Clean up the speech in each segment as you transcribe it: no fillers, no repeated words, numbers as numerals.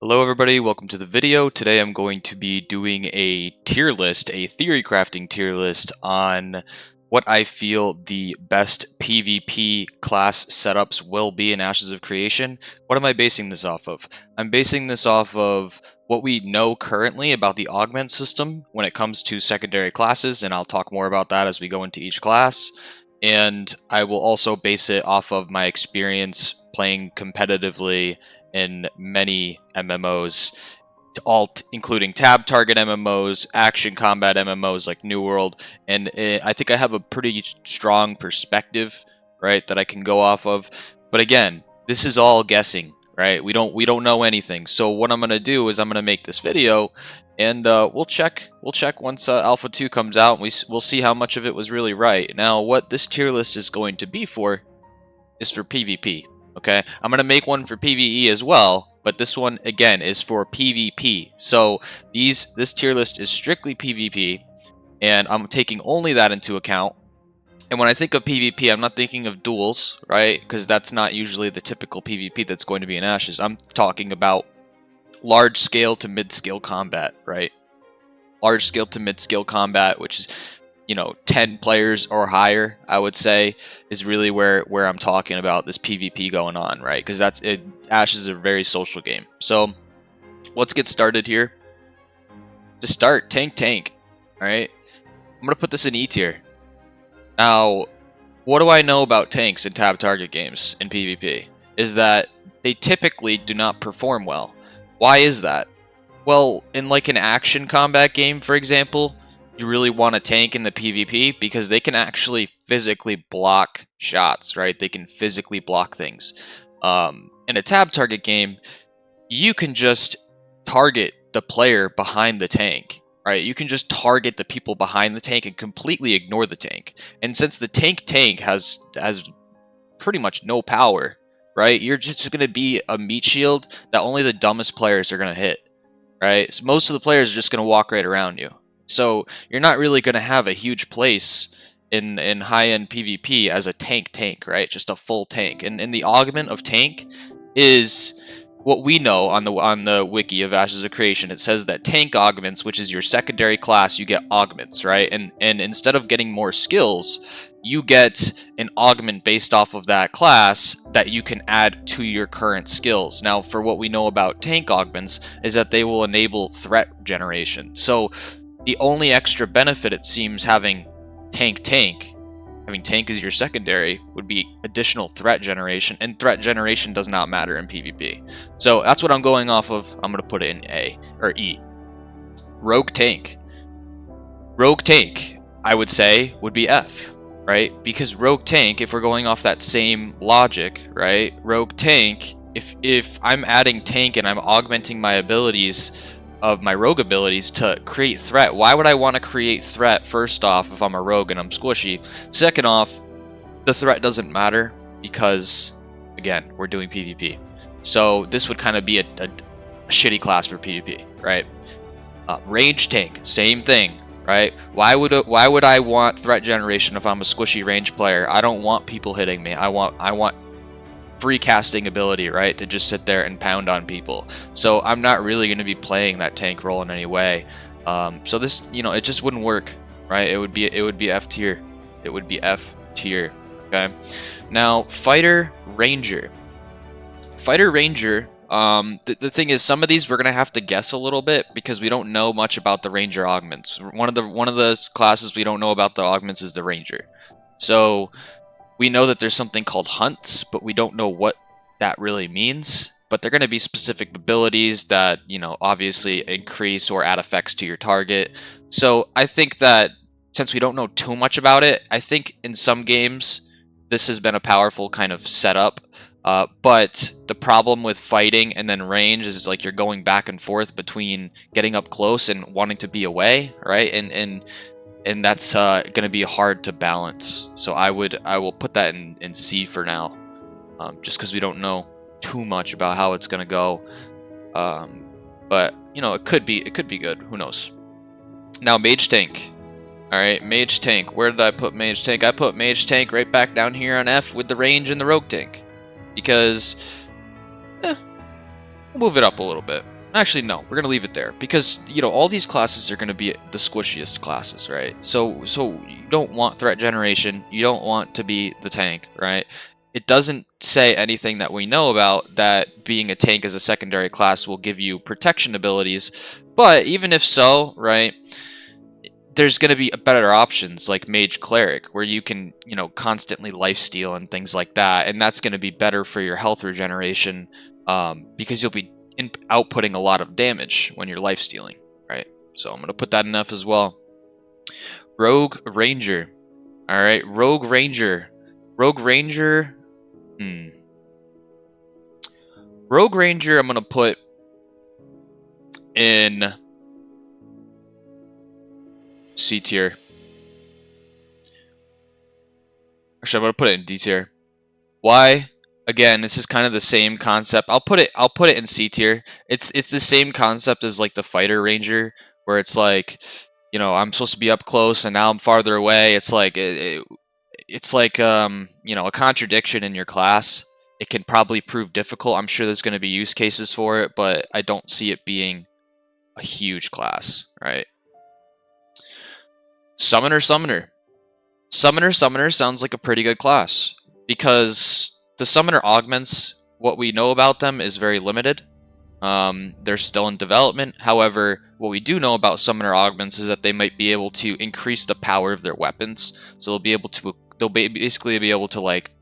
Hello everybody, welcome to the video. Today I'm going to be doing a tier list, a theory crafting tier list on what I feel the best PvP class setups will be in Ashes of Creation. What am I basing this off of? I'm basing this off of what we know currently about the augment system when it comes to secondary classes, and I'll talk more about that as we go into each class. And I will also base it off of my experience playing competitively in many MMOs, including tab target MMOs, action combat MMOs like New World, and I think I have a pretty strong perspective, right, that I can go off of. But again, this is all guessing, right? We don't know anything. So what I'm gonna do is I'm gonna make this video, and we'll check once Alpha 2 comes out. And we'll see how much of it was really right. Now, what this tier list is going to be for is for PvP. Okay, I'm gonna make one for PvE as well, but this one again is for PvP. So this tier list is strictly PvP, and I'm taking only that into account. And when I think of PvP, I'm not thinking of duels, right? Because that's not usually the typical PvP that's going to be in Ashes. I'm talking about large scale to mid scale combat, right? Large scale to mid scale combat, which is 10 players or higher, I would say, is really where I'm talking about this PvP going on, right? Because that's it. Ashes is a very social game. So let's get started here. To start, tank. All right, I'm gonna put this in E tier. Now, what do I know about tanks in tab target games in PvP? Is that they typically do not perform well. Why is that? Well, in like an action combat game, for example, you really want a tank in the PvP because they can actually physically block shots, right? They can physically block things. In a tab target game, you can just target the player behind the tank, right? You can just target the people behind the tank and completely ignore the tank. And since the tank has pretty much no power, right? You're just going to be a meat shield that only the dumbest players are going to hit, right? So most of the players are just going to walk right around you. So you're not really going to have a huge place in high-end PvP as a tank, right? Just a full tank. And the augment of tank is what we know on the wiki of Ashes of Creation. It says that tank augments, which is your secondary class, you get augments, right? And instead of getting more skills, you get an augment based off of that class that you can add to your current skills. Now, for what we know about tank augments is that they will enable threat generation. So the only extra benefit, it seems, having tank as your secondary would be additional threat generation, and threat generation does not matter in PvP. So that's what I'm going off of. I'm going to put it in A or E. Rogue tank, I would say, would be F, right? Because rogue tank, if we're going off that same logic, right? Rogue tank, if I'm adding tank and I'm augmenting my abilities of my rogue abilities to create threat. Why would I want to create threat, first off, if I'm a rogue and I'm squishy? Second off, the threat doesn't matter because, again, we're doing PvP. So this would kind of be a shitty class for PvP, right? Range tank, same thing, right? Why would I want threat generation if I'm a squishy range player? I don't want people hitting me. I want free casting ability, right, to just sit there and pound on people. So I'm not really going to be playing that tank role in any way. So this, it just wouldn't work, right? It would be F tier. It would be F tier. Okay. Now, fighter ranger. The thing is, some of these we're gonna have to guess a little bit because we don't know much about the ranger augments. One of the classes we don't know about the augments is the ranger. So we know that there's something called hunts, but we don't know what that really means. But they're going to be specific abilities that, obviously increase or add effects to your target. So I think that since we don't know too much about it, I think in some games this has been a powerful kind of setup. But the problem with fighting and then range is like you're going back and forth between getting up close and wanting to be away, right? And that's going to be hard to balance. So I will put that in C for now, just because we don't know too much about how it's going to go. But it could be good. Who knows? Now, mage tank. All right, mage tank. Where did I put mage tank? I put mage tank right back down here on F with the range and the rogue tank, because We'll move it up a little bit. Actually, no, we're gonna leave it there because you know all these classes are gonna be the squishiest classes, right? So you don't want threat generation. You don't want to be the tank, right? It doesn't say anything that we know about that being a tank as a secondary class will give you protection abilities. But even if so, right? There's going to be better options like Mage Cleric, where you can, you know, constantly lifesteal and things like that, and that's going to be better for your health regeneration because you'll be outputting a lot of damage when you're lifestealing, right? So I'm going to put that in F as well. Rogue Ranger. All right, Rogue Ranger. Rogue Ranger. Rogue Ranger, I'm going to put in C tier. Actually, I'm gonna put it in D tier. Why? Again, this is kind of the same concept. I'll put it in C tier. It's the same concept as like the Fighter Ranger, where it's like, you know, I'm supposed to be up close and now I'm farther away. It's like it's like you know, a contradiction in your class. It can probably prove difficult. I'm sure there's going to be use cases for it, but I don't see it being a huge class, right? Summoner. Summoner sounds like a pretty good class because the Summoner augments, what we know about them is very limited. They're still in development. However, what we do know about Summoner augments is that they might be able to increase the power of their weapons. So they'll basically be able to like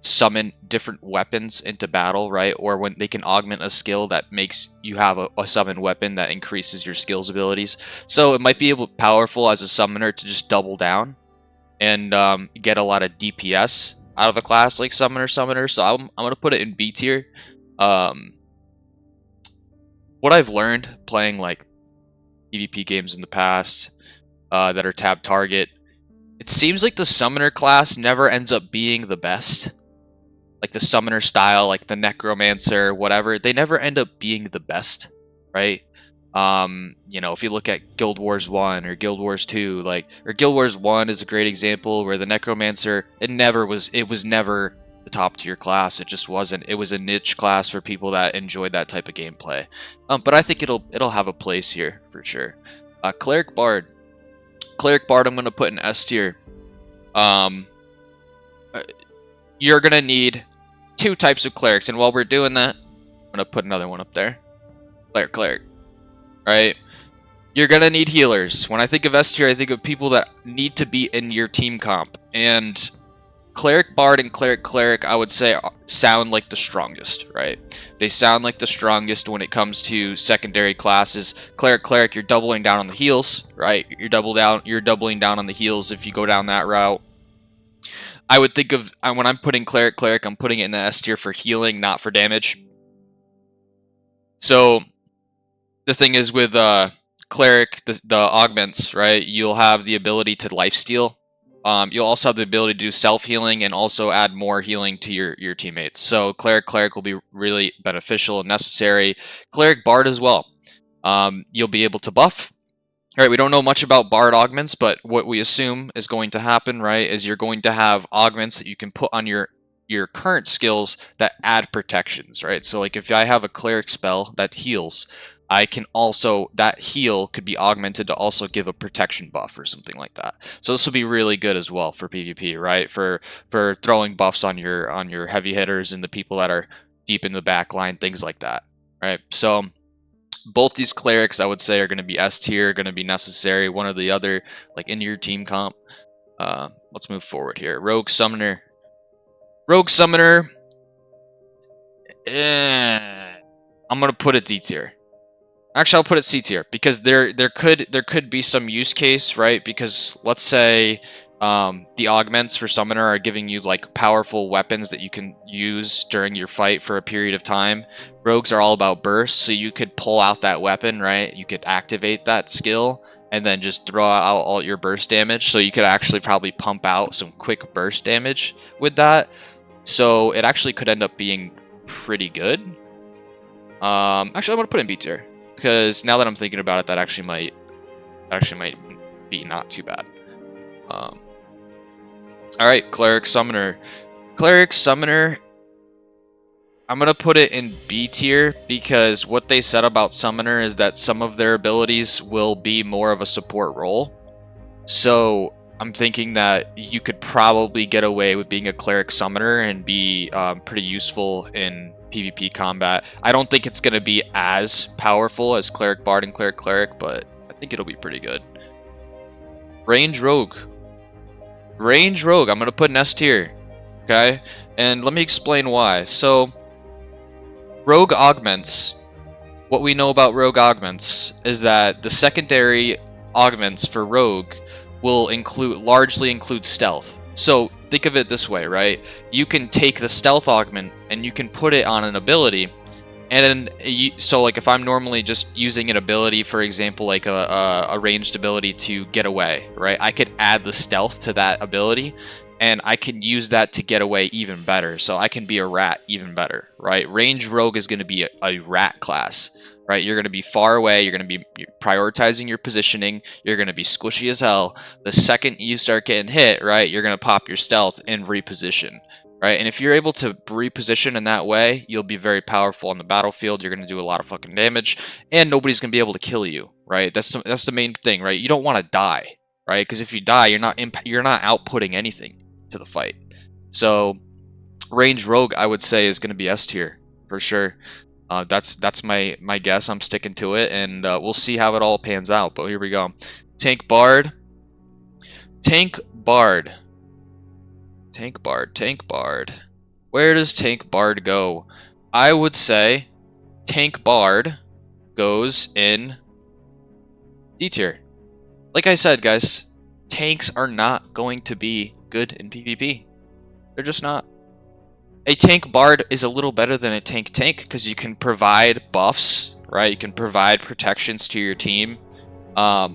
summon different weapons into battle, right? Or when they can augment a skill that makes you have a summoned weapon that increases your skills abilities. So it might be powerful as a summoner to just double down and get a lot of DPS out of a class like Summoner. So I'm going to put it in B tier. What I've learned playing like PvP games in the past that are tab target, it seems like the Summoner class never ends up being the best. Like the Summoner style, like the Necromancer, whatever, they never end up being the best, right? You know, if you look at Guild Wars 1 or Guild Wars 2, like, or Guild Wars 1 is a great example where the Necromancer, it was never the top tier class. It just wasn't. It was a niche class for people that enjoyed that type of gameplay. But I think it'll have a place here for sure. Cleric Bard. Cleric Bard I'm going to put in S tier. You're going to need two types of clerics, and while we're doing that, I'm going to put another one up there. Cleric. Right? You're going to need healers. When I think of S tier, I think of people that need to be in your team comp. And Cleric Bard and Cleric, I would say, sound like the strongest, right? They sound like the strongest when it comes to secondary classes. Cleric, you're doubling down on the heals, right? You're doubling down on the heals if you go down that route. I would think of, when I'm putting Cleric, I'm putting it in the S tier for healing, not for damage. So the thing is with Cleric, the augments, right? You'll have the ability to lifesteal. You'll also have the ability to do self-healing and also add more healing to your teammates. So Cleric will be really beneficial and necessary. Cleric Bard as well. You'll be able to buff. All right, we don't know much about Bard augments, but what we assume is going to happen, right, is you're going to have augments that you can put on your current skills that add protections, right? So like if I have a Cleric spell that heals, I can also, that heal could be augmented to also give a protection buff or something like that. So this will be really good as well for PvP, right? For throwing buffs on your heavy hitters and the people that are deep in the back line, things like that, right? So both these clerics, I would say, are going to be S tier, going to be necessary. One or the other, like in your team comp. Let's move forward here. Rogue Summoner. I'm going to put it D tier. Actually, I'll put it C tier because there could be some use case, right? Because let's say the augments for Summoner are giving you like powerful weapons that you can use during your fight for a period of time. Rogues are all about burst, so you could pull out that weapon, right? You could activate that skill and then just throw out all your burst damage. So you could actually probably pump out some quick burst damage with that. So it actually could end up being pretty good. Actually, I'm gonna put it in B tier because now that I'm thinking about it, that actually might be not too bad. All right, Cleric Summoner. I'm going to put it in B tier because what they said about Summoner is that some of their abilities will be more of a support role. So I'm thinking that you could probably get away with being a Cleric Summoner and be pretty useful in PvP combat. I don't think it's going to be as powerful as Cleric Bard and Cleric Cleric, but I think it'll be pretty good. Range Rogue. Range Rogue, I'm going to put in S tier. Okay? And let me explain why. So, Rogue Augments. What we know about Rogue Augments is that the secondary augments for Rogue will largely include stealth. So think of it this way, right? You can take the stealth augment and you can put it on an ability, and then so like if I'm normally just using an ability, for example, like a ranged ability to get away, right? I could add the stealth to that ability, and I can use that to get away even better. So I can be a rat even better, right? Range Rogue is going to be a rat class. Right, you're going to be far away, you're going to be prioritizing your positioning, you're going to be squishy as hell. The second you start getting hit, right, you're going to pop your stealth and reposition, right? And if you're able to reposition in that way, you'll be very powerful on the battlefield, you're going to do a lot of fucking damage, and nobody's going to be able to kill you, right? That's the main thing, right? You don't want to die, right? Because if you die, you're not outputting anything to the fight. So, Range Rogue, I would say, is going to be S tier, for sure. That's my guess. I'm sticking to it, and we'll see how it all pans out. But here we go. Tank Bard. Tank Bard. Tank Bard. Tank Bard. Where does Tank Bard go? I would say Tank Bard goes in D tier. Like I said, guys, tanks are not going to be good in PvP. They're just not. A tank bard is a little better than a tank because you can provide buffs, right? You can provide protections to your team while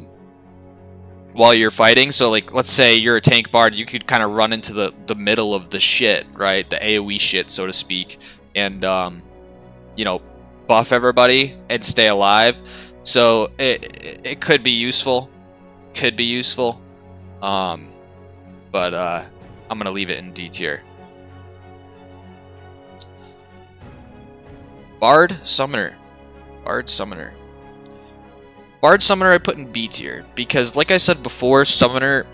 you're fighting. So, like, let's say you're a tank bard, you could kind of run into the middle of the shit, right? The AoE shit, so to speak, and, you know, buff everybody and stay alive. So, it could be useful. Could be useful. But I'm going to leave it in D tier. Bard Summoner. Bard Summoner. Bard Summoner I put in B tier because, like I said before, Summoner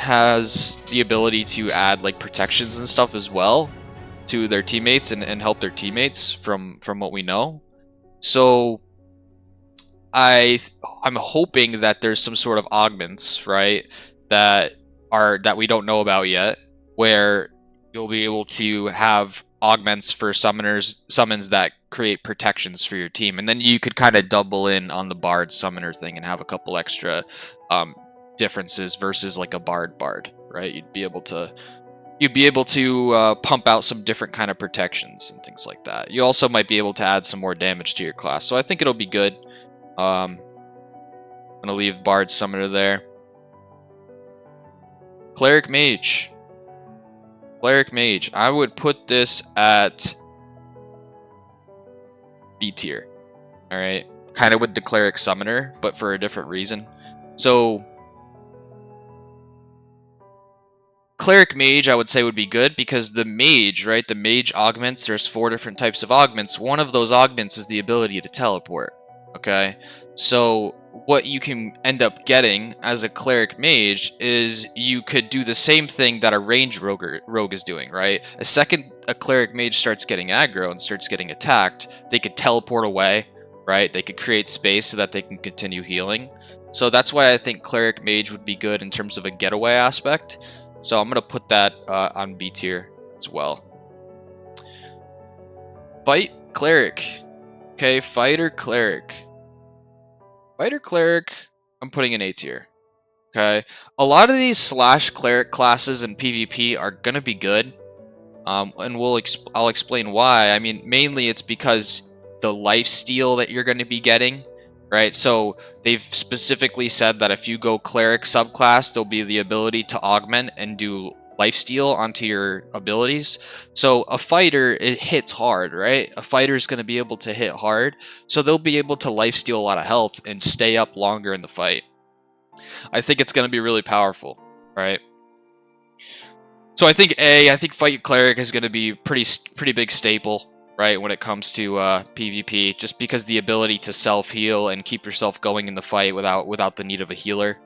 has the ability to add like protections and stuff as well to their teammates and help their teammates from what we know. So I'm hoping that there's some sort of augments, right, that we don't know about yet, where you'll be able to have augments for summons that create protections for your team, and then you could kind of double in on the bard summoner thing and have a couple extra differences versus like a bard, right? You'd be able to pump out some different kind of protections and things like that. You also might be able to add some more damage to your class, so I think it'll be good. I'm gonna leave bard summoner there. Cleric Mage. Cleric Mage. I would put this at B tier. Alright. Kind of with the Cleric Summoner, but for a different reason. So, Cleric Mage, I would say, would be good because the Mage, right? The Mage augments, there's 4 different types of augments. One of those augments is the ability to teleport. Okay? So, what you can end up getting as a Cleric Mage is you could do the same thing that a Range Rogue is doing, right? A second a Cleric Mage starts getting aggro and starts getting attacked, they could teleport away, right? They could create space so that they can continue healing. So that's why I think Cleric Mage would be good in terms of a getaway aspect. So I'm going to put that on B tier as well. Fight Cleric. Okay, Fighter Cleric. Fighter Cleric, I'm putting in A tier. Okay, a lot of these slash cleric classes in PvP are gonna be good, and I'll explain why. I mean, mainly it's because the lifesteal that you're going to be getting, right? So they've specifically said that if you go cleric subclass, there'll be the ability to augment and do lifesteal onto your abilities. So a fighter, it hits hard, right? A fighter is going to be able to hit hard, so they'll be able to lifesteal a lot of health and stay up longer in the fight. I think it's going to be really powerful, right? So I think Fight Cleric is going to be pretty big staple. right, when it comes to PvP, just because the ability to self-heal and keep yourself going in the fight without the need of a healer.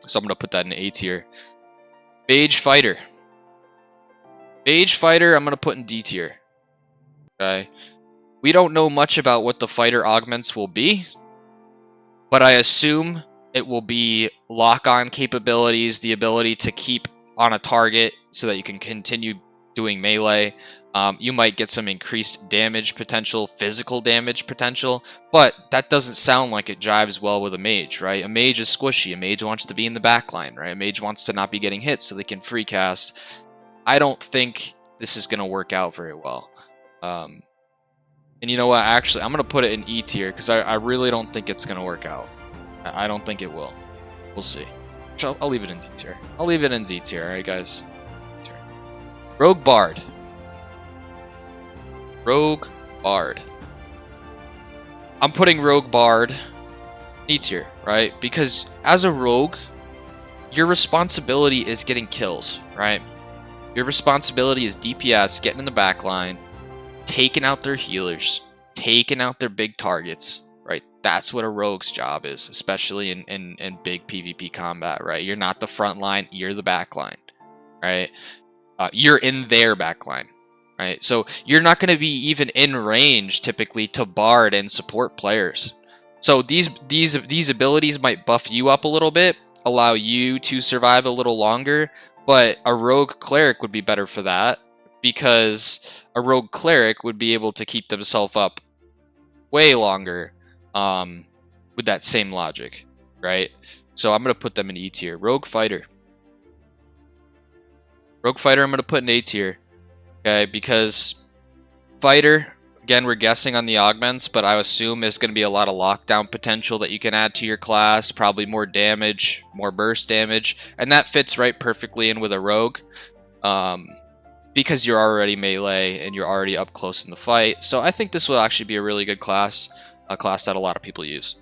So I'm going to put that in A tier. Mage Fighter. Mage Fighter, I'm going to put in D tier. Okay. We don't know much about what the fighter augments will be, but I assume it will be lock-on capabilities, the ability to keep on a target so that you can continue doing melee. You might get some increased damage potential, physical damage potential, but that doesn't sound like it jives well with a mage, right? A mage is squishy. A mage wants to be in the backline, right? A mage wants to not be getting hit so they can free cast. I don't think this is going to work out very well. And you know what? Actually, I'm going to put it in E tier because I really don't think it's going to work out. I don't think it will. We'll see. I'll leave it in D tier. I'll leave it in D tier, alright, guys? Rogue Bard. Rogue Bard. I'm putting Rogue Bard E tier, right? Because as a rogue, your responsibility is getting kills, right? Your responsibility is DPS, getting in the back line, taking out their healers, taking out their big targets, right? That's what a rogue's job is, especially in big PvP combat, right? You're not the front line, you're the back line, right? You're in their back line, right? So you're not going to be even in range typically to bard and support players. So these abilities might buff you up a little bit, allow you to survive a little longer, but a rogue cleric would be better for that, because a rogue cleric would be able to keep themselves up way longer with that same logic, right? So I'm going to put them in E tier. Rogue Fighter. Rogue Fighter I'm going to put in A tier, okay, because Fighter, again, we're guessing on the augments, but I assume there's going to be a lot of lockdown potential that you can add to your class, probably more damage, more burst damage, and that fits right perfectly in with a rogue. Because you're already melee and you're already up close in the fight. So I think this will actually be a really good class, a class that a lot of people use.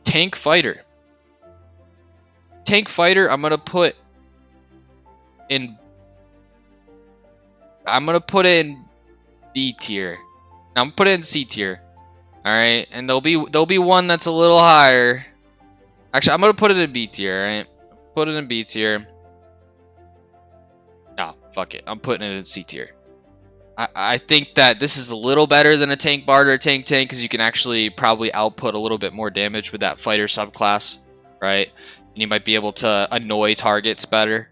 Tank Fighter. Tank Fighter, I'm going to put in B tier. Now I'm going to put it in C tier. All right, and there'll be one that's a little higher. Actually, I'm going to put it in B tier, all right? Put it in B tier. No, fuck it. I'm putting it in C tier. I think that this is a little better than a tank bard or a tank because you can actually probably output a little bit more damage with that fighter subclass, right? And you might be able to annoy targets better.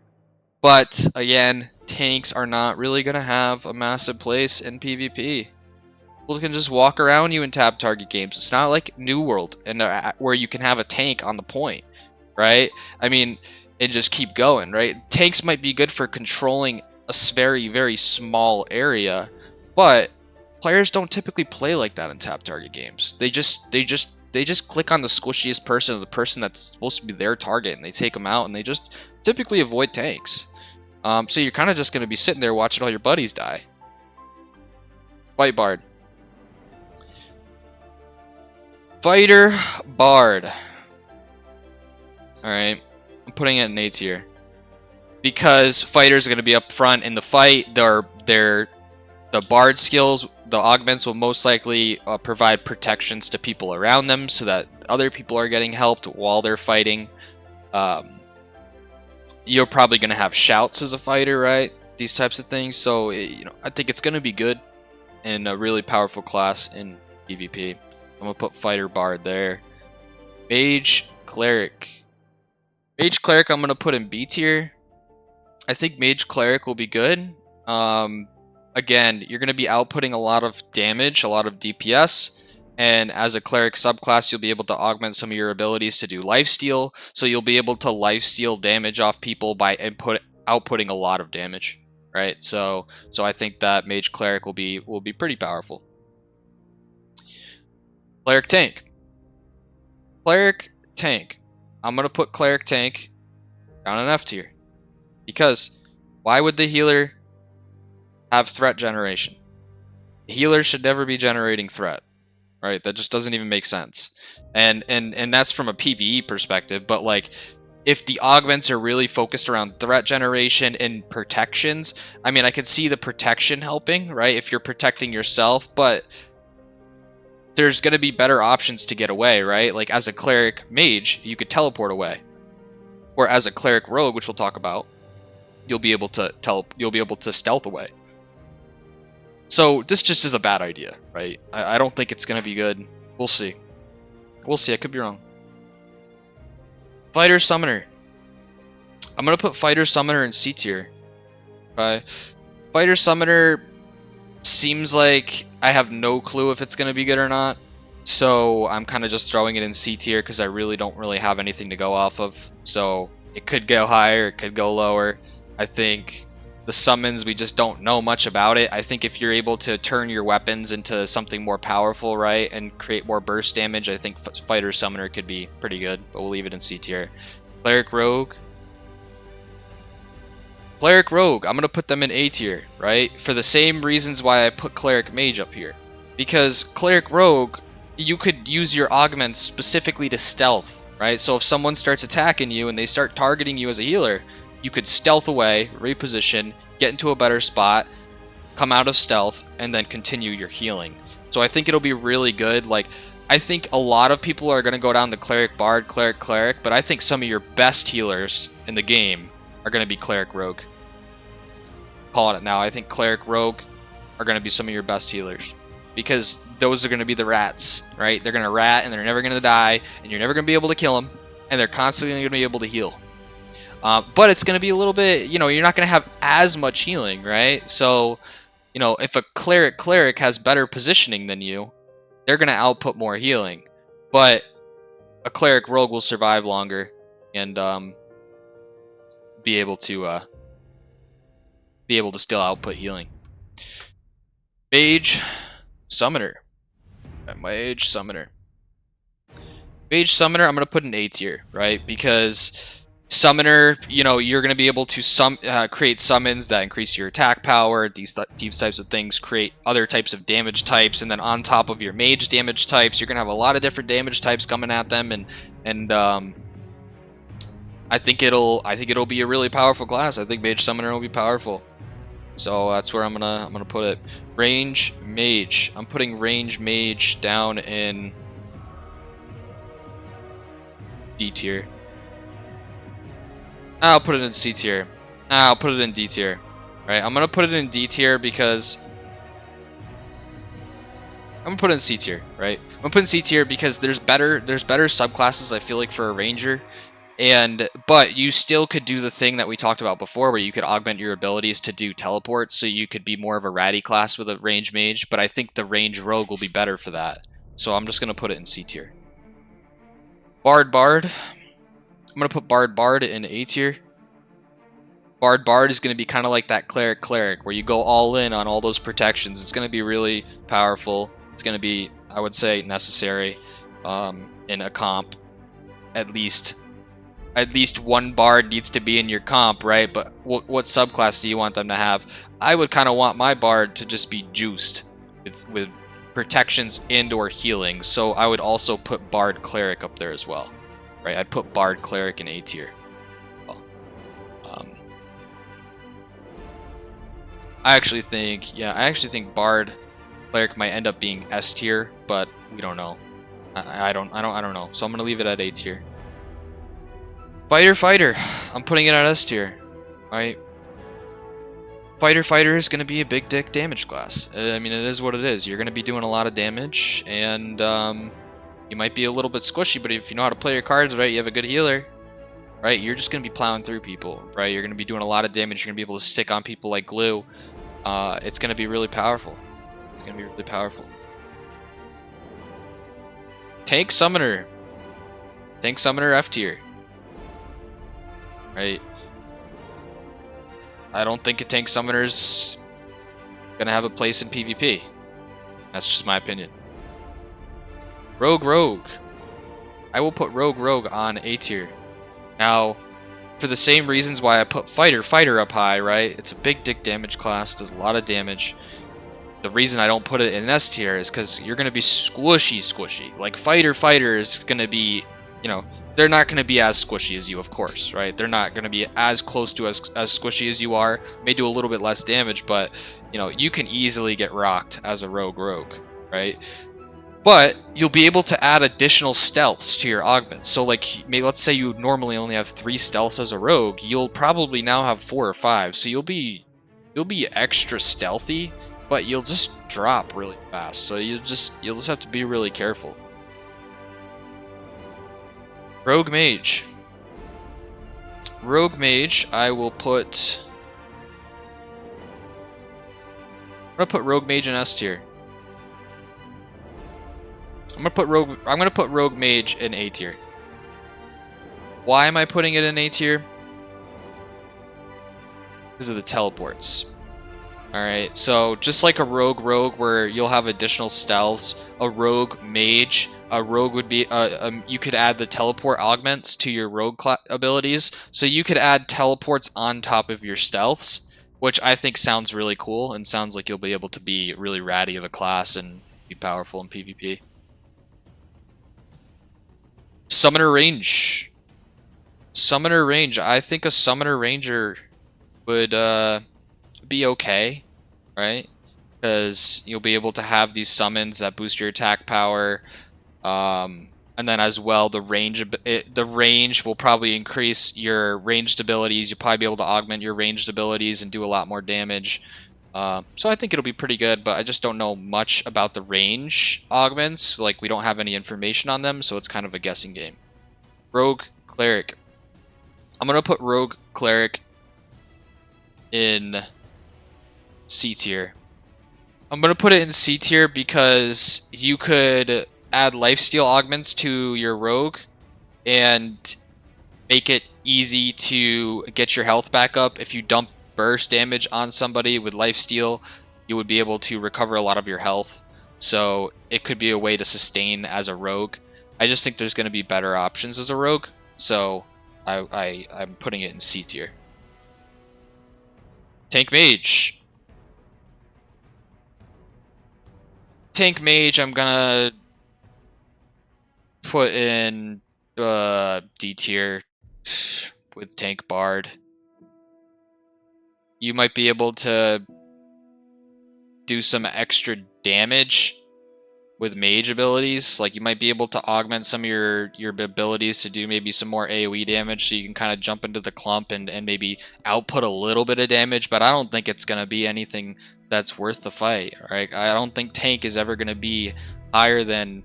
But again, tanks are not really going to have a massive place in PvP. People can just walk around you in tab target games. It's not like New World and where you can have a tank on the point, right? I mean, and just keep going, right? Tanks might be good for controlling a very, very small area, but players don't typically play like that in tab target games. They just click on the squishiest person, or the person that's supposed to be their target, and they take them out, and they just typically avoid tanks. So you're kind of just going to be sitting there watching all your buddies die. Fight Bard. Fighter Bard. Alright. I'm putting it in A tier. Because fighters are going to be up front in the fight. The Bard skills, the augments will most likely provide protections to people around them so that other people are getting helped while they're fighting. You're probably going to have shouts as a fighter, right? These types of things. So, I think it's going to be good and a really powerful class in PvP. I'm going to put Fighter Bard there. Mage Cleric. Mage Cleric I'm going to put in B tier. I think Mage Cleric will be good. Again, you're going to be outputting a lot of damage, a lot of DPS. And as a Cleric subclass, you'll be able to augment some of your abilities to do lifesteal. So you'll be able to lifesteal damage off people by outputting a lot of damage. Right? So I think that Mage Cleric will be pretty powerful. Cleric Tank. Cleric Tank. I'm going to put Cleric Tank down in F tier. Because why would the healer have threat generation? The healer should never be generating threat. Right? That just doesn't even make sense. And that's from a PvE perspective, but like if the augments are really focused around threat generation and protections, I mean, I could see the protection helping, right? If you're protecting yourself, but there's going to be better options to get away, right? Like as a cleric mage, you could teleport away. Or as a cleric rogue, which we'll talk about, you'll be able to stealth away. So this just is a bad idea, right? I don't think it's going to be good. We'll see. We'll see. I could be wrong. Fighter Summoner. I'm going to put Fighter Summoner in C tier. Okay. Fighter Summoner seems like I have no clue if it's going to be good or not. So I'm kind of just throwing it in C tier because I really don't have anything to go off of. So it could go higher, it could go lower. I think the summons, we just don't know much about it. I think if you're able to turn your weapons into something more powerful, right, and create more burst damage, I think Fighter Summoner could be pretty good, but we'll leave it in C tier. Cleric Rogue. Cleric Rogue, I'm going to put them in A tier, right, for the same reasons why I put Cleric Mage up here. Because Cleric Rogue, you could use your augments specifically to stealth, right? So if someone starts attacking you and they start targeting you as a healer, you could stealth away, reposition, get into a better spot, come out of stealth, and then continue your healing. So I think it'll be really good. Like, I think a lot of people are going to go down the Cleric Bard, Cleric, but I think some of your best healers in the game are going to be Cleric Rogue. Calling it now. I think Cleric Rogue are going to be some of your best healers. Because those are going to be the rats, right? They're going to rat, and they're never going to die, and you're never going to be able to kill them, and they're constantly going to be able to heal. But it's going to be a little bit, you're not going to have as much healing, right? So, if a cleric has better positioning than you, they're going to output more healing. But a cleric rogue will survive longer and be able to still output healing. Mage Summoner. Mage Summoner. Mage Summoner, I'm going to put in A tier, right? Because Summoner, you're going to be able to create summons that increase your attack power. These types of things create other types of damage types, and then on top of your mage damage types, you're going to have a lot of different damage types coming at them, and I think it'll be a really powerful class. I think Mage Summoner will be powerful. So that's where I'm gonna put it. Range Mage. I'm putting Range Mage down in D tier. I'll put it in C tier. I'll put it in D tier. Right? I'm gonna put it in D tier because I'm gonna put it in C tier. Right? I'm gonna put it in C tier because there's better subclasses I feel like for a Ranger. But you still could do the thing that we talked about before where you could augment your abilities to do teleports, so you could be more of a ratty class with a range mage, but I think the range rogue will be better for that. So I'm just going to put it in C tier. Bard. I'm going to put Bard in A tier. Bard is going to be kind of like that Cleric where you go all in on all those protections. It's going to be really powerful. It's going to be, I would say, necessary in a comp. At least one Bard needs to be in your comp, right? But what subclass do you want them to have? I would kind of want my Bard to just be juiced with protections and or healing. So I would also put Bard Cleric up there as well, right? I'd put Bard Cleric in A tier. Well, I actually think Bard Cleric might end up being S tier, but we don't know. I don't know. So I'm gonna leave it at A tier. Fighter. I'm putting it at S tier. Alright. Fighter is going to be a big dick damage class. I mean, it is what it is. You're going to be doing a lot of damage, and you might be a little bit squishy, but if you know how to play your cards right, you have a good healer, right? You're just going to be plowing through people, right? You're going to be doing a lot of damage. You're going to be able to stick on people like glue. It's going to be really powerful. It's going to be really powerful. Tank Summoner. Tank Summoner F tier. Right? I don't think a Tank Summoner's gonna have a place in PvP. That's just my opinion. Rogue. I will put Rogue on A tier. Now, for the same reasons why I put Fighter up high, right? It's a big dick damage class, does a lot of damage. The reason I don't put it in S tier is because you're gonna be squishy. Like Fighter is gonna be, they're not going to be as squishy as you, of course, right? They're not going to be as close to as squishy as you are. May do a little bit less damage, but you know, you can easily get rocked as a rogue, right? But you'll be able to add additional stealths to your augments. So like, let's say you normally only have 3 stealths as a rogue, you'll probably now have 4 or 5. So you'll be extra stealthy, but you'll just drop really fast. So you'll just have to be really careful. Rogue Mage. Rogue Mage, I will put... I'm gonna put Rogue Mage in S tier. I'm gonna put Rogue Mage in A tier. Why am I putting it in A tier? Because of the teleports. Alright, so just like a rogue where you'll have additional stealths, a rogue mage, a rogue would be, you could add the teleport augments to your rogue abilities, so you could add teleports on top of your stealths, which I think sounds really cool, and sounds like you'll be able to be really ratty of a class and be powerful in PvP. Summoner range. Summoner range, I think a Summoner Ranger would, be okay, right? Because you'll be able to have these summons that boost your attack power, and then as well the range will probably increase your ranged abilities. You'll probably be able to augment your ranged abilities and do a lot more damage. So I think it'll be pretty good, but I just don't know much about the range augments. Like, we don't have any information on them, so it's kind of a guessing game. Rogue Cleric. I'm gonna put Rogue Cleric in C tier. I'm gonna put it in C tier because you could add lifesteal augments to your rogue and make it easy to get your health back up. If you dump burst damage on somebody with lifesteal, you would be able to recover a lot of your health. So it could be a way to sustain as a rogue. I just think there's going to be better options as a rogue, so I'm putting it in C tier. Tank Mage. Tank Mage, I'm gonna put in D tier with Tank Bard. You might be able to do some extra damage with mage abilities. Like, you might be able to augment some of your abilities to do maybe some more AoE damage, so you can kind of jump into the clump and maybe output a little bit of damage, but I don't think it's going to be anything that's worth the fight, right? I don't think tank is ever going to be higher than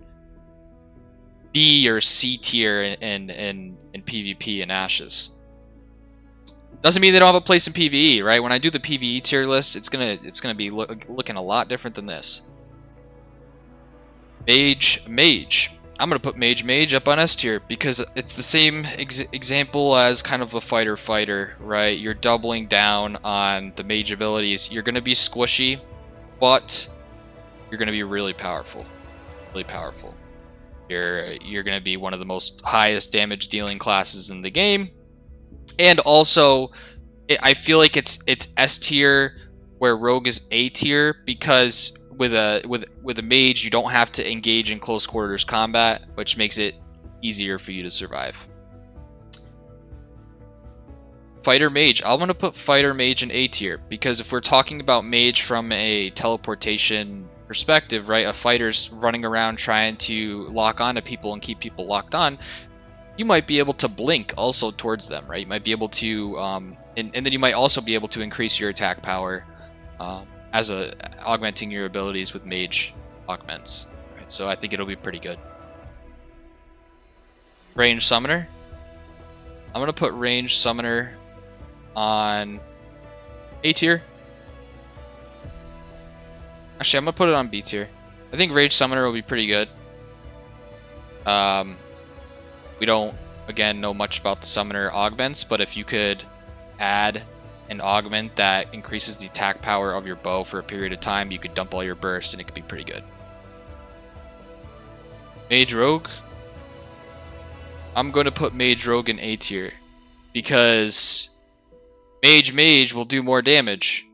B or C tier in PvP and Ashes. Doesn't mean they don't have a place in PvE, right? When I do the PvE tier list, it's gonna be looking a lot different than this. Mage. I'm gonna put Mage up on S tier because it's the same example as kind of a fighter, right? You're doubling down on the mage abilities. You're gonna be squishy, but you're gonna be really powerful. You're gonna be one of the most highest damage dealing classes in the game, and also I feel like it's S tier where rogue is A tier because with a mage, you don't have to engage in close quarters combat, which makes it easier for you to survive. Fighter Mage. I'm going to put Fighter Mage in A tier because if we're talking about mage from a teleportation perspective, right, a fighter's running around trying to lock on to people and keep people locked on, you might be able to blink also towards them, right? You might be able to, and then you might also be able to increase your attack power as augmenting your abilities with mage augments. Right? So I think it'll be pretty good. Range Summoner. I'm going to put Range Summoner on A tier. Actually, I'm going to put it on B tier. I think Range Summoner will be pretty good. We don't, again, know much about the Summoner augments, but if you could add an augment that increases the attack power of your bow for a period of time, you could dump all your burst and it could be pretty good. Mage Rogue. I'm going to put Mage Rogue in A tier because Mage will do more damage,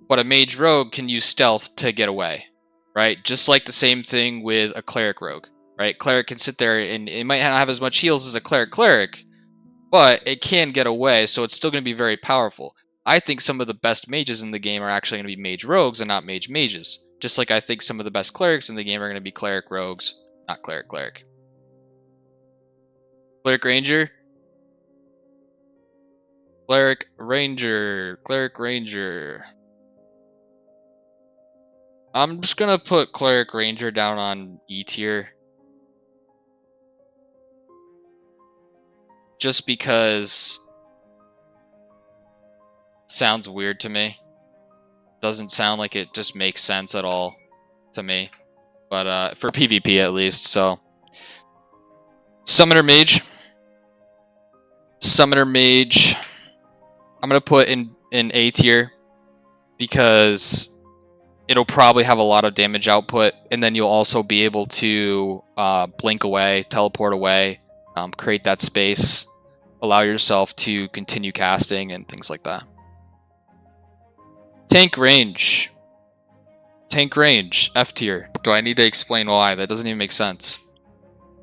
but a Mage Rogue can use stealth to get away, right? Just like the same thing with a Cleric Rogue. right? Cleric can sit there and it might not have as much heals as a cleric, but it can get away, so it's still going to be very powerful. I think some of the best mages in the game are actually going to be mage rogues and not mage mages. Just like I think some of the best clerics in the game are going to be cleric rogues, not cleric. Cleric ranger. Cleric ranger. I'm just going to put cleric ranger down on E tier. Just because it sounds weird to me. Doesn't sound like it just makes sense at all to me. But for PvP at least, so. Summoner mage. I'm gonna put in A tier because it'll probably have a lot of damage output, and then you'll also be able to blink away, teleport away, create that space, allow yourself to continue casting and things like that. Tank range, F tier. Do I need to explain why? That doesn't even make sense.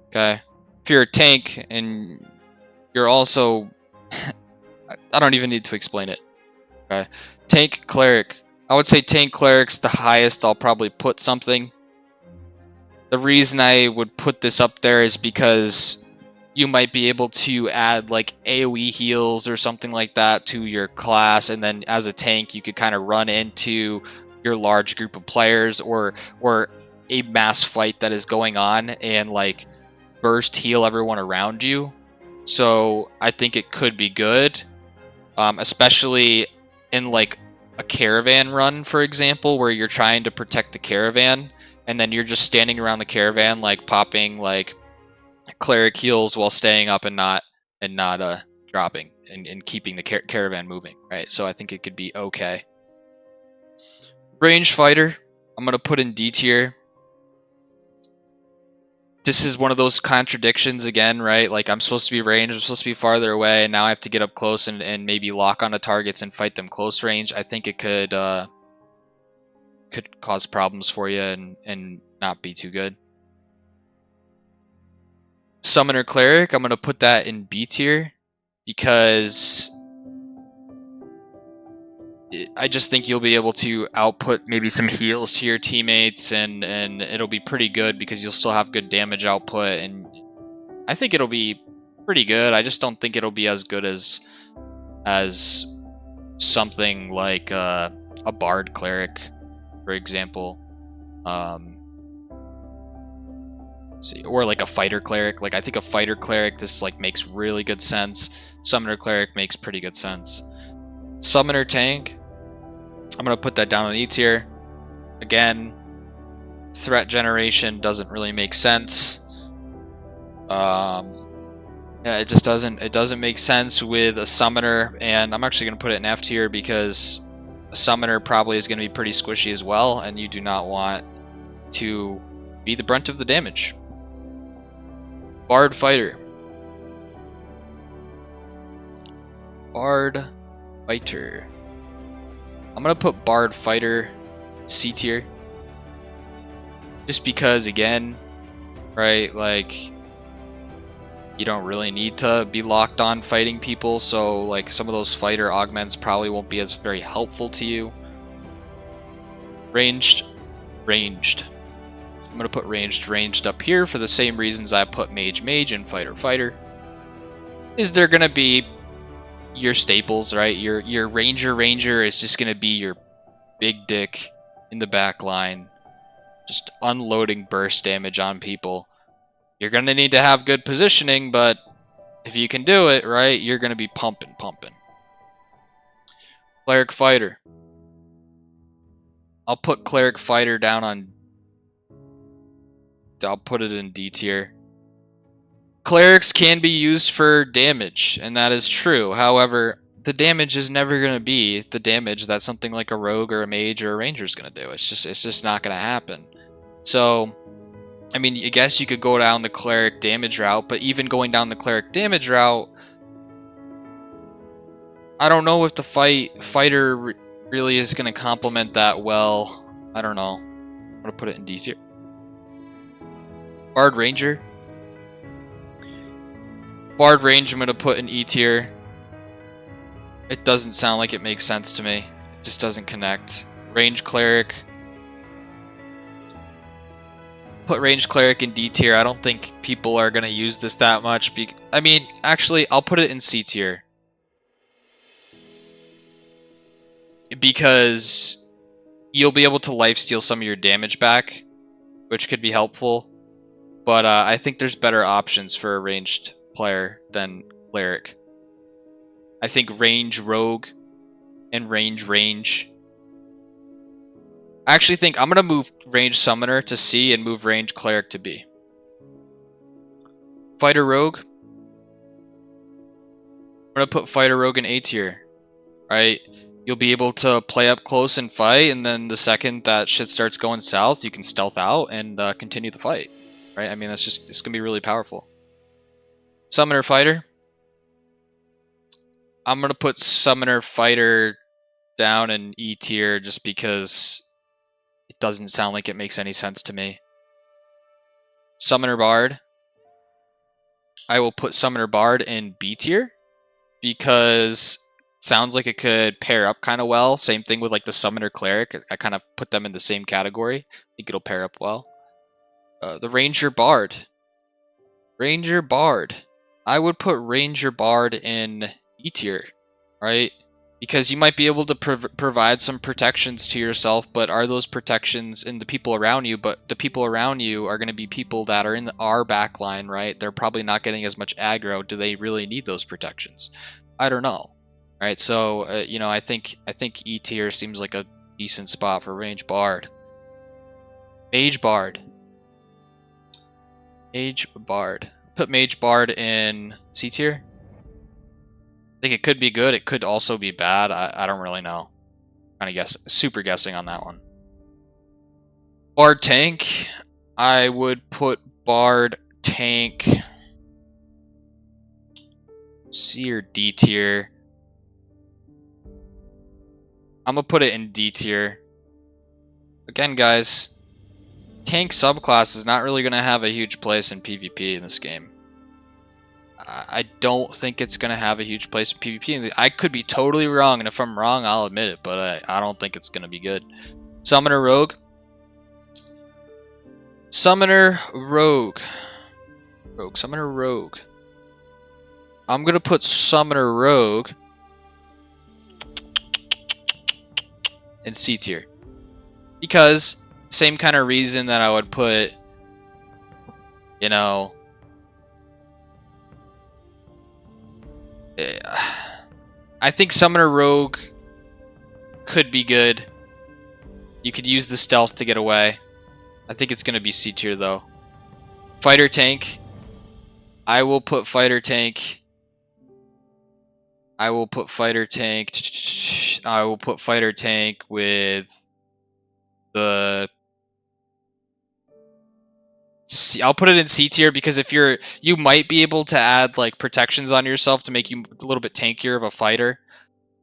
Okay, if you're a tank and you're also I don't even need to explain it. Okay, tank cleric. I would say tank cleric's the highest I'll probably put something. The reason I would put this up there is because you might be able to add like AoE heals or something like that to your class, and then as a tank you could kind of run into your large group of players or a mass fight that is going on and like burst heal everyone around you. So I think it could be good, especially in like a caravan run, for example, where you're trying to protect the caravan and then you're just standing around the caravan like popping like cleric heals while staying up and not dropping and keeping the caravan moving, right? So I think it could be okay. Ranged fighter, I'm gonna put in D tier. This is one of those contradictions again, right? Like I'm supposed to be ranged, I'm supposed to be farther away, and now I have to get up close and maybe lock onto targets and fight them close range. I think it could cause problems for you and not be too good. Summoner cleric, I'm gonna put that in B tier because I just think you'll be able to output maybe some heals to your teammates, and it'll be pretty good because you'll still have good damage output, and I think it'll be pretty good. I just don't think it'll be as good as something like a bard cleric, for example. See, or like a fighter cleric. Like I think a fighter cleric, this like makes really good sense. Summoner cleric makes pretty good sense. Summoner tank, I'm gonna put that down on E tier. Again, threat generation doesn't really make sense. Yeah, it just doesn't. It doesn't make sense with a summoner, and I'm actually gonna put it in F tier because a summoner probably is gonna be pretty squishy as well, and you do not want to be the brunt of the damage. Bard fighter. Bard fighter. I'm gonna put Bard fighter C tier. Just because, again, right, like you don't really need to be locked on fighting people, so like some of those fighter augments probably won't be as very helpful to you. Ranged. I'm gonna put ranged up here for the same reasons I put mage and fighter. Is there gonna be your staples, right? Your ranger is just gonna be your big dick in the back line, just unloading burst damage on people. You're gonna need to have good positioning, but if you can do it, right, you're gonna be pumping. Cleric fighter. I'll put cleric fighter down on. I'll put it in D tier. Clerics can be used for damage, and that is true. However, the damage is never going to be the damage that something like a rogue or a mage or a ranger is going to do. It's just not going to happen. So, I mean, I guess you could go down the cleric damage route, but even going down the cleric damage route, I don't know if the fighter really is going to complement that well. I don't know. I'm going to put it in D tier. Bard Ranger. Bard Range I'm going to put in E tier. It doesn't sound like it makes sense to me. It just doesn't connect. Range Cleric. Put Range Cleric in D tier. I don't think people are going to use this that much. I mean, actually, I'll put it in C tier. Because you'll be able to lifesteal some of your damage back, which could be helpful. But I think there's better options for a ranged player than Cleric. I think Range Rogue and Range. I actually think I'm going to move Range Summoner to C and move Range Cleric to B. Fighter Rogue. I'm going to put Fighter Rogue in A tier. Right? You'll be able to play up close and fight, and then the second that shit starts going south, you can stealth out and continue the fight. Right? I mean, it's going to be really powerful. Summoner Fighter. I'm going to put Summoner Fighter down in E tier just because it doesn't sound like it makes any sense to me. Summoner Bard. I will put Summoner Bard in B tier because it sounds like it could pair up kind of well. Same thing with like the Summoner Cleric. I kind of put them in the same category. I think it'll pair up well. The Ranger Bard. Ranger Bard. I would put Ranger Bard in E tier, right? Because you might be able to provide some protections to yourself, but are those protections in the people around you? But the people around you are going to be people that are in our backline, right? They're probably not getting as much aggro. Do they really need those protections? I don't know. Right, so you know, I think E tier seems like a decent spot for Range Bard. Mage Bard. Mage Bard. Put Mage Bard in C tier. I think it could be good. It could also be bad. I don't really know. Kind of super guessing on that one. Bard Tank. I would put Bard Tank C or D tier. I'm going to put it in D tier. Again, guys, tank subclass is not really going to have a huge place in PvP in this game. I don't think it's going to have a huge place in PvP. I could be totally wrong, and if I'm wrong, I'll admit it, but I don't think it's going to be good. Summoner Rogue. Summoner Rogue. Summoner Rogue. I'm going to put Summoner Rogue in C tier. Because, same kind of reason that I would put, you know, I think Summoner Rogue could be good. You could use the stealth to get away. I think it's going to be C tier though. Fighter Tank. I will put Fighter Tank. I will put Fighter Tank with the I'll put it in C tier because if you might be able to add like protections on yourself to make you a little bit tankier of a fighter.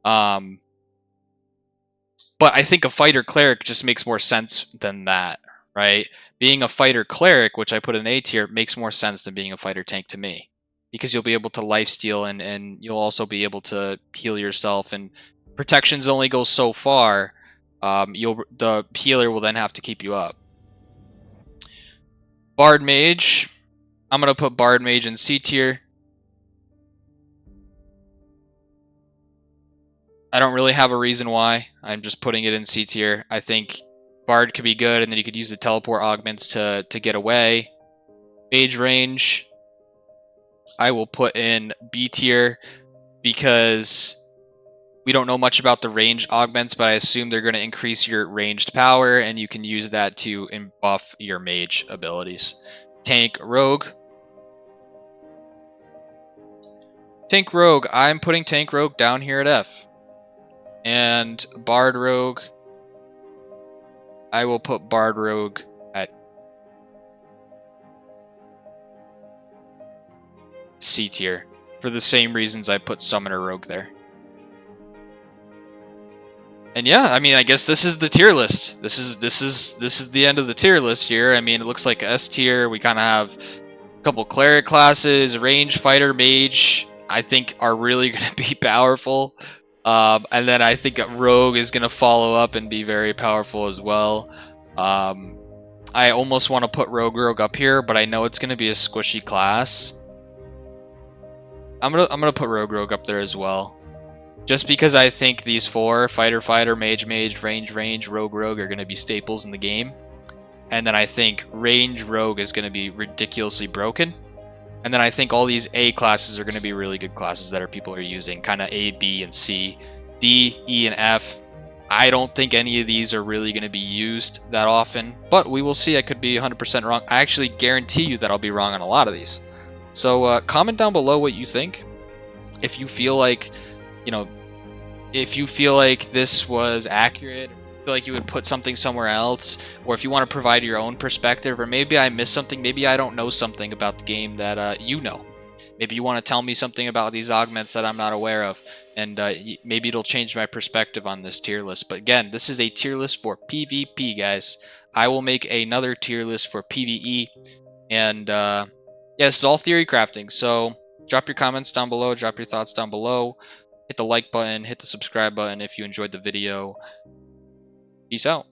But I think a fighter cleric just makes more sense than that, right? Being a fighter cleric, which I put in A tier, makes more sense than being a fighter tank to me. Because you'll be able to lifesteal and you'll also be able to heal yourself, and protections only go so far. The healer will then have to keep you up. Bard Mage. I'm going to put Bard Mage in C tier. I don't really have a reason why. I'm just putting it in C tier. I think Bard could be good, and then you could use the teleport augments to get away. Mage Range. I will put in B tier because we don't know much about the range augments, but I assume they're going to increase your ranged power, and you can use that to buff your mage abilities. Tank Rogue. Tank Rogue. I'm putting Tank Rogue down here at F. And Bard Rogue. I will put Bard Rogue at C tier for the same reasons I put Summoner Rogue there. And yeah, I mean, I guess this is the tier list. This is the end of the tier list here. I mean, it looks like S tier. We kind of have a couple cleric classes, range, fighter, mage. I think are really going to be powerful. And then I think rogue is going to follow up and be very powerful as well. I almost want to put rogue up here, but I know it's going to be a squishy class. I'm gonna put rogue up there as well. Just because I think these four, fighter, fighter, mage, mage, range, range, rogue, rogue, are going to be staples in the game. And then I think range, rogue is going to be ridiculously broken. And then I think all these A classes are going to be really good classes that people are using. Kind of A, B, and C. D, E, and F. I don't think any of these are really going to be used that often. But we will see. I could be 100% wrong. I actually guarantee you that I'll be wrong on a lot of these. So comment down below what you think. If you feel like, you know, if you feel like this was accurate, feel like you would put something somewhere else, or if you want to provide your own perspective, or maybe I missed something, maybe I don't know something about the game that you know. Maybe you want to tell me something about these augments that I'm not aware of, and maybe it'll change my perspective on this tier list. But again, this is a tier list for PvP, guys. I will make another tier list for PvE, and yeah, this is all theory crafting. So drop your comments down below, drop your thoughts down below. Hit the like button, hit the subscribe button if you enjoyed the video. Peace out.